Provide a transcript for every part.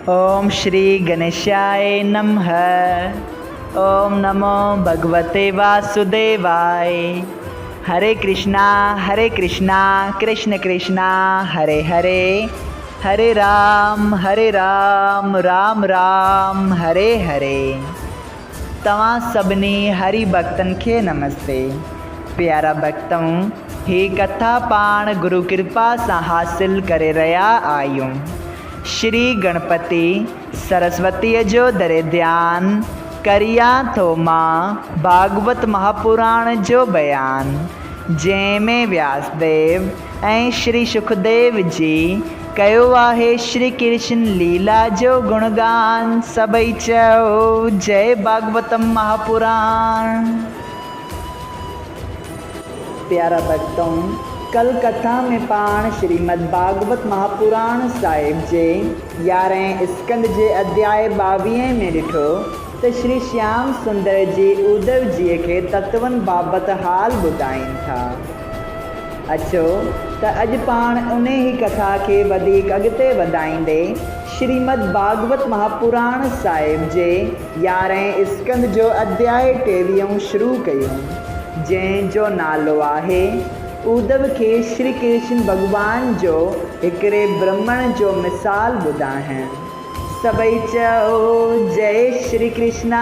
ओम श्री गणेशाय नमः। ओम नमो भगवते वासुदेवाय। हरे कृष्णा कृष्ण कृष्णा हरे हरे, हरे राम राम राम हरे हरे। तव्हां सभिनी हरि भक्तन खे नमस्ते। प्यारा भक्तों, ही कथा पाण गुरु कृपा सां हासिल करे रहिया आहियूं। श्री गणपति सरस्वतीअ जो दरे ध्यान करिया थो मां भागवत महापुराण जो बयान, जंहिंमें व्यासदेव ऐं श्री सुखदेव जी कयो आहे श्री कृष्ण लीला जो गुणगान। सभई चओ जय भागवतम महापुराण। प्यारा भक्तों, कल कथा में पाण श्रीमद् भागवत महापुराण साहिब जे 11 स्कंद जे अध्याय 22 में ॾिठो त श्री श्याम सुंदर जी उद्धव जी के तत्वन बाबत हाल ॿुधाइनि था। अचो त अॼु पाण उन ही कथा के वधीक अॻिते वधाईंदे श्रीमद् भागवत महापुराण साहिब जे 11 स्कंद जो अध्याय 23 शुरू कयूं, जंहिंजो नालो आहे उद्धव के श्री कृष्ण भगवान जो हिकिड़े ब्राह्मण जो मिसाल ॿुधाइण। सभई चओ जय श्री कृष्णा।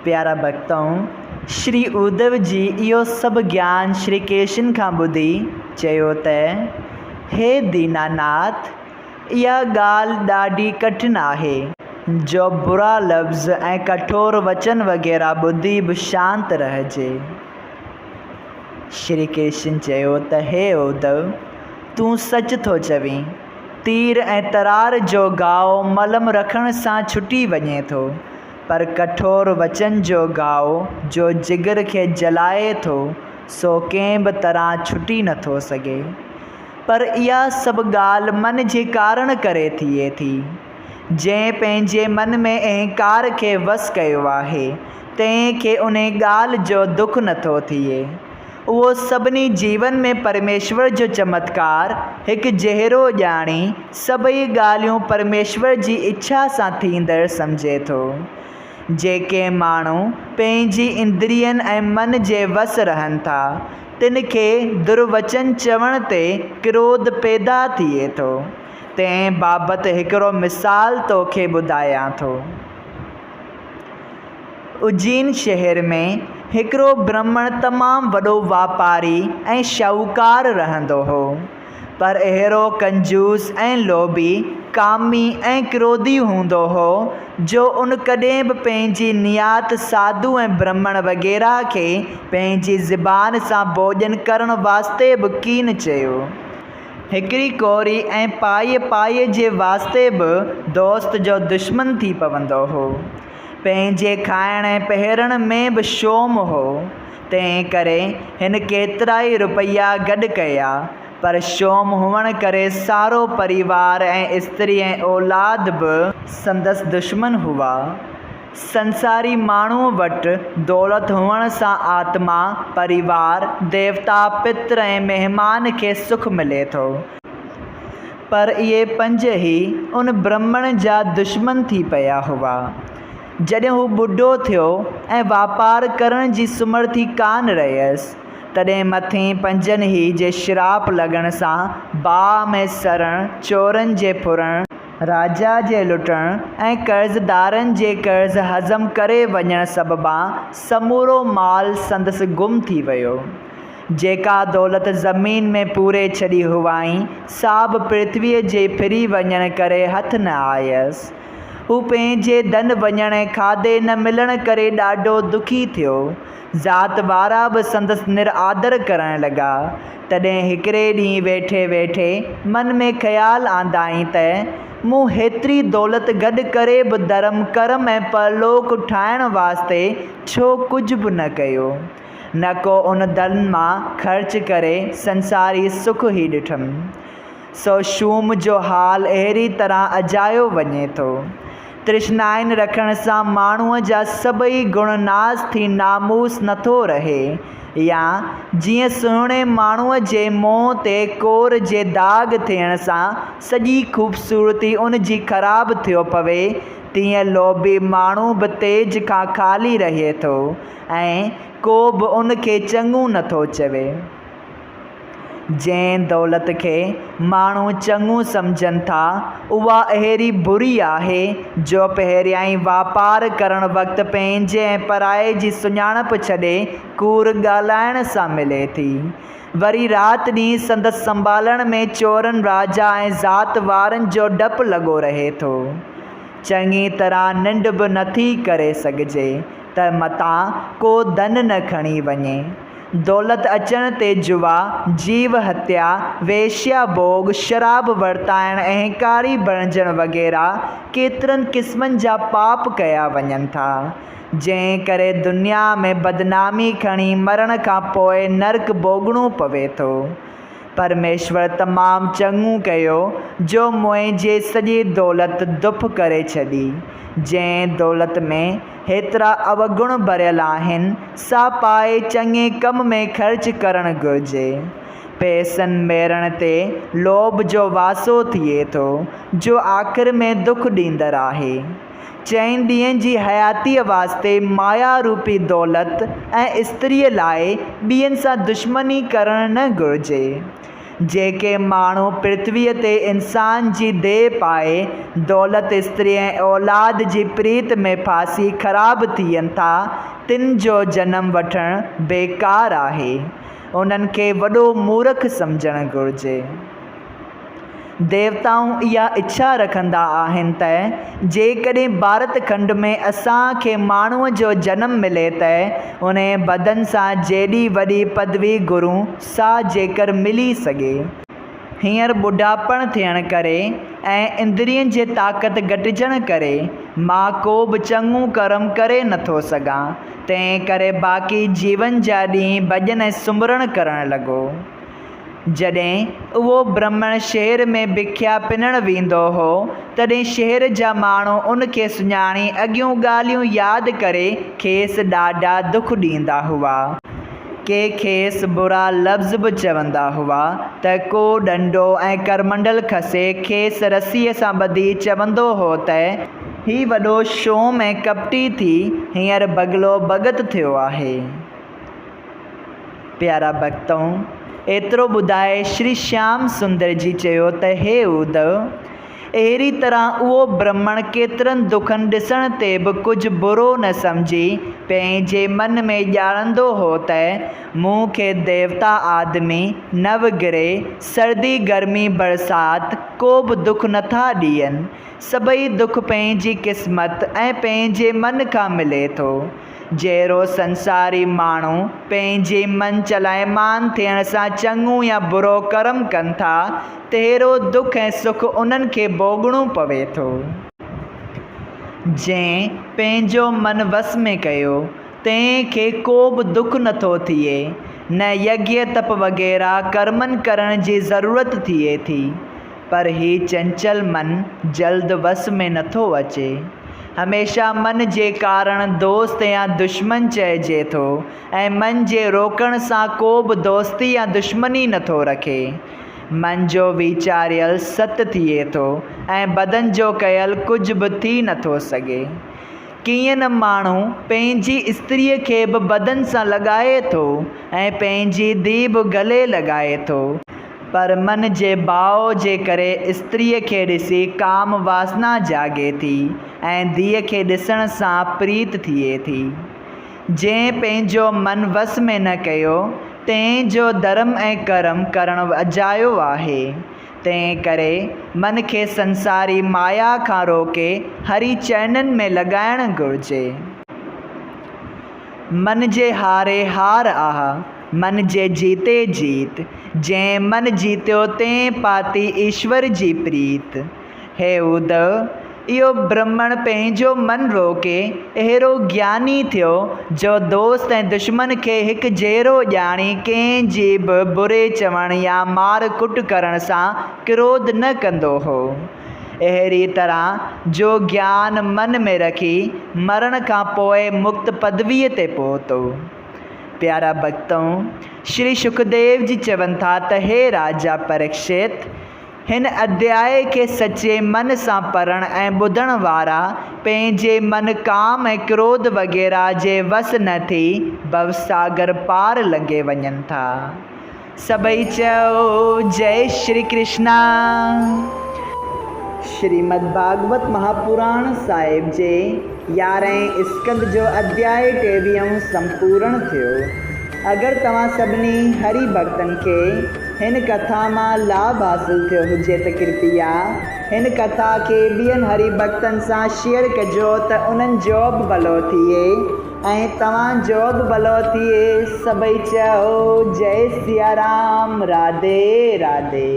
प्यारा भक्तों, श्री उद्धव जी इहो सभु ज्ञान श्री कृष्ण खां ॿुधी चयो त हे दीनानाथ, इहा ॻाल्हि ॾाढी कठिन आहे जो बुरा लफ़्ज़ ऐं कठोर वचन वग़ैरह ॿुधी बि शांत रहिजे। श्री कृष्ण चयो त हे उद्धव, तूं सच थो चवीं। तीर ऐं तरार जो घाव मलम रखण सां छुटी वञे थो, पर कठोर वचन जो घाव जो जिगर खे जलाए थो सो कंहिं बि तरह छुटी नथो सघे। पर इहा सभु ॻाल्हि मन जे कारण करे थिए थी। जंहिं पंहिंजे मन में अहंकार खे वस कयो आहे, तंहिंखे उन ॻाल्हि जो दुख नथो थिए। उहो सभिनी जीवन में परमेश्वर जो चमत्कार हिकु जहिड़ो ॼाणी सभई ॻाल्हियूं परमेश्वर जी इच्छा सां थींदड़ सम्झे थो। जेके माण्हू पंहिंजी इंद्रियनि ऐं मन जे वस रहनि था, तिन खे दुर्वचन चवण ते क्रोध पैदा थिए थो। तंहिं बाबति हिकिड़ो मिसाल तोखे ॿुधायां थो। उज्जैन शहर में हिकिड़ो ब्राह्मण तमामु वॾो वापारी ऐं शाहूकार रहंदो हो, पर अहिड़ो कंजूस ऐं लोभी, कामी ऐं क्रोधी हूंदो हो जो उन कॾहिं बि पंहिंजी नियात साधु ऐं ब्राह्मण वग़ैरह खे पंहिंजी ज़बान सां भोॼन करण वास्ते बि कीन चयो। हिकिड़ी कोरी ऐं पाए जे वास्ते बि दोस्त जो दुश्मन थी पवंदो हो। पंहिंजे खाइण ऐं पहिरण में बि शोम हो। तंहिं करे हिन केतिरा ई रुपया गॾु कया, पर शोम हुअण करे सारो परिवार ऐं स्त्री ऐं औलाद बि संदसि दुश्मन हुआ। संसारी माण्हूअ वटि दौलत हुअण सां आत्मा, परिवार, देवता, पित्र ऐं महिमान खे सुख मिले थो, पर इहे 5 ई उन ब्राह्मण जा दुश्मन थी पिया हुआ। जॾहिं हू ॿुढो थियो ऐं वापार करण जी सुमर्थी कान रहियसि, तॾहिं मथें 5 ई जे श्राप लॻण सां बाह में सरण, चोरनि जे फुरण, राजा जे लुटण ऐं कर्ज़दारनि जे कर्ज़ हज़म करे वञण सबबा समूरो माल संदसि गुम थी वियो। जेका दौलत ज़मीन में पूरे छॾी हुआईं, सा बि पृथ्वीअ जे फिरी वञण करे हथ न आयसि। हू पंहिंजे धन वञण ऐं खाधे न मिलण करे ॾाढो दुखी थियो। ज़ात वारा बि संदसि निरादर करण लॻा। तॾहिं हिकिड़े ॾींहुं वेठे वेठे मन में ख़्यालु आंदाई त मूं हेतिरी दौलत गॾु करे बि धर्म कर्म ऐं परलोक ठाहिण वास्ते छो कुझु बि न कयो। न को उन धन मां ख़र्च करे संसारी सुख ई ॾिठमि। सो शूम जो हाल अहिड़ी तरह अजायो वञे थो। तृष्णाइन रखण सां माण्हूअ जा सभई गुण नास थी नामूस नथो रहे या जीअं सुहिणे माण्हूअ जे मुंहं ते कोर जे दाग़ थियण सां सॼी ख़ूबसूरती उन जी ख़राबु थियो पवे, तीअं लोभी माण्हू बि तेज खां ख़ाली रहे थो ऐं को बि उन खे चङो नथो चवे। जंहिं दौलत खे माण्हू चङो सम्झनि था उहा अहिड़ी बुरी आहे जो पहिरियां ई वापारु करणु वक़्तु पंहिंजे ऐं पराए जी सुञाणप छॾे कूड़ ॻाल्हाइण सां मिले थी। वरी राति ॾींहुं संदसि संभालण में चोरनि राजा ऐं ज़ात वारनि जो डपु लॻो रहे थो। चङी तरह निंड बि नथी करे सघिजे त मतां को धन न खणी वञे। दौलत अचण ते जुआ, जीव हत्या, वेश्या भोग, शराब वर्ताइण, अहंकारी बणजण वग़ैरह केतिरनि क़िस्मनि जा पाप कया वञनि था, जंहिं करे दुनिया में बदनामी खणी मरण खां पोइ नर्क भोगणो पवे थो। परमेश्वर तमामु चङो कयो जो मुंहिंजे सॼी दौलत दुफ करे छॾी। जंहिं दौलत में हेतिरा अवगुण भरियल आहिनि सा पाए चङे कम में ख़र्च करणु घुरिजे। पैसनि मेड़ण ते लोभ जो वासो थिए थो जो आख़िर में दुख ॾींदड़ आहे। चइनि ॾींहंनि जी हयातीअ वास्ते माया रूपी दौलत ऐं स्त्रीअ लाइ ॿियनि सां दुश्मनी करणु न घुरिजे। जेके माण्हू पृथ्वीअ ते इंसान जी देह पाए दौलत, स्त्री ऐं औलाद जी प्रीत में फासी ख़राबु थियनि था, तिन जो जनमु वठणु बेकार आहे। उन्हनि खे वॾो मूर्ख सम्झणु घुरिजे। देवताऊं इहा इच्छा रखंदा आहिनि त जेकॾहिं भारत खंड में असांखे माण्हूअ जो जनमु मिले त उन बदन सां जेॾी वॾी पदवी गुरू सां जेकर मिली सघे। हींअर ॿुढापण थियण करे ऐं इंद्रियनि जे ताक़त घटिजण करे मां को बि चङो कर्म करे नथो सघां, तंहिं करे बाक़ी जीवन जा ॾींहं भॼन ऐं सुमिरण करणु लॻो। जॾहिं उहो ब्राह्मण शहर में भिख्या पिनणु वेंदो हो तॾहिं शहर जा माण्हू उन खे सुञाणी अॻियूं ॻाल्हियूं यादि करे खेसि ॾाढा दुख ॾींदा हुआ। के खेसि बुरा लफ़्ज़ बि चवंदा हुआ त को डंडो ऐं करमंडल खसे खेसि रसीअ सां ॿधी चवंदो हो त हीउ वॾो शोम ऐं कपटी थी हींअर बगलो भगत थियो आहे। प्यारा भक्तों, एतिरो ॿुधाए श्री श्याम सुंदर जी चयो त हे उद्धव, अहिड़ी तरह उहो ब्राह्मण केतिरनि दुखनि ॾिसण ते बि कुझु बुरो न सम्झी पंहिंजे मन में ॼाणंदो हो त मूंखे देवता आदमी नवगिरे सर्दी गर्मी बरसाति को बि दुख नथा ॾियनि। सभई दुख पंहिंजी क़िस्मत ऐं पंहिंजे मन खां मिले थो। जहिड़ो संसारी माण्हू पंहिंजे मन चलायमान थियण सां चङो या बुरो कर्म कनि था, तहिड़ो दुख ऐं सुख उन्हनि खे भोगणो पवे थो। जंहिं पंहिंजो मन वस में कयो तंहिंखे को बि दुख नथो थिए, न यज्ञ तप वग़ैरह कर्मनि करण जी ज़रूरत थिए थी। पर हीउ चंचल मन जल्द वस में नथो अचे। हमेशा मन जे कारण दोस्त या दुश्मन चइजे थो ऐं मन जे रोकण सां को बि दोस्ती या दुश्मनी नथो रखे। मन जो वीचारियल सत थिए थो ऐं बदन जो कयल कुझु बि थी नथो सघे। कीअं न माण्हू पंहिंजी स्त्रीअ खे बि बदन सां लॻाए थो ऐं पंहिंजी धीउ बि गले लॻाए थो, पर मन जे भाव जे करे स्त्रीअ खे ॾिसी काम वासना जागे थी ऐं धीअ खे ॾिसण सां प्रीत थिए थी। जंहिं पंहिंजो मन वस में न कयो तंहिंजो धर्म ऐं कर्म करणु अजायो आहे। तंहिं करे मन खे संसारी माया खां रोके हरी चरणनि में लॻाइणु घुरिजे। मन जे हारे हार आह, मन जे जीते जीत। जंहिं मन जीतियो तंहिं पाती ईश्वर जी प्रीत। हे उद्धव, इहो ब्राह्मण पंहिंजो मन रोके अहिड़ो ज्ञानी थियो जो दोस्त ऐं दुश्मन खे हिकु जहिड़ो ॼाणी कंहिंजी बि बुरे चवण या मार कुट करण सां क्रोध न कंदो हो। अहिड़ी तरह जो ज्ञान मन में रखी मरण खां पोइ मुक्त पदवीअ ते पहुतो। प्यारा भक्तों, श्री सुखदेव जी चवनि था त हे राजा परीक्षित, हिन अध्याय के सचे मन सां पढ़ण ऐं ॿुधण वारा पंहिंजे मन काम ऐं क्रोध वग़ैरह जे वस न थी भवसागर पार लंघे वञनि था। सभई चओ जय श्री कृष्णा। श्रीमद् भागवत महापुराण साहिब जे 11हें स्कंद जो अध्याय 23 संपूर्ण थियो। अगर तव्हां सभिनी हरि भक्तन के हिन कथा मां लाभ हासिल थियो हुजे त कृपया हिन कथा के ॿियनि हरि भक्तन सां शेयर कजो त उन्हनि जो बि भलो थिए ऐं तव्हांजो बि भलो थिए। सभई चओ जय सिया राम। राधे राधे।